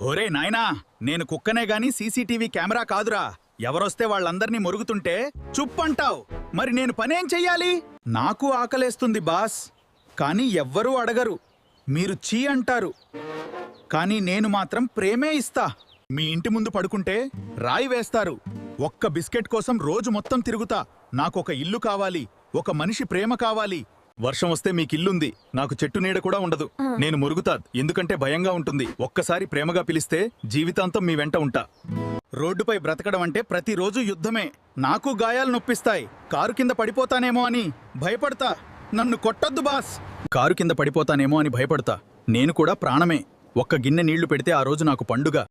ఒరే నాయనా, నేను కుక్కనే గాని సీసీటీవీ కెమెరా కాదురా. ఎవరొస్తే వాళ్ళందర్నీ మొరుగుతుంటే చుప్పంటావ్. మరి నేను పనేం చెయ్యాలి? నాకు ఆకలేస్తుంది బాస్, కానీ ఎవ్వరూ అడగరు. మీరు చీ అంటారు, కానీ నేను మాత్రం ప్రేమే ఇస్తా. మీ ఇంటి ముందు పడుకుంటే రాయి వేస్తారు. ఒక్క బిస్కెట్ కోసం రోజు మొత్తం తిరుగుతా. నాకొక ఇల్లు కావాలి, ఒక మనిషి ప్రేమ కావాలి. వర్షం వస్తే మీకిల్లుంది, నాకు చెట్టు నీడ కూడా ఉండదు. నేను మురుగుతా, ఎందుకంటే భయంగా ఉంటుంది. ఒక్కసారి ప్రేమగా పిలిస్తే జీవితాంతం మీ వెంట ఉంటా. రోడ్డుపై బ్రతకడం అంటే ప్రతిరోజు యుద్ధమే. నాకు గాయాలు నొప్పిస్తాయి. కారు కింద పడిపోతానేమో అని భయపడతా. నన్ను కొట్టొద్దు బాస్. కారు కింద పడిపోతానేమో అని భయపడతా. నేను కూడా ప్రాణమే. ఒక్క గిన్నె నీళ్లు పెడితే ఆ రోజు నాకు పండుగ.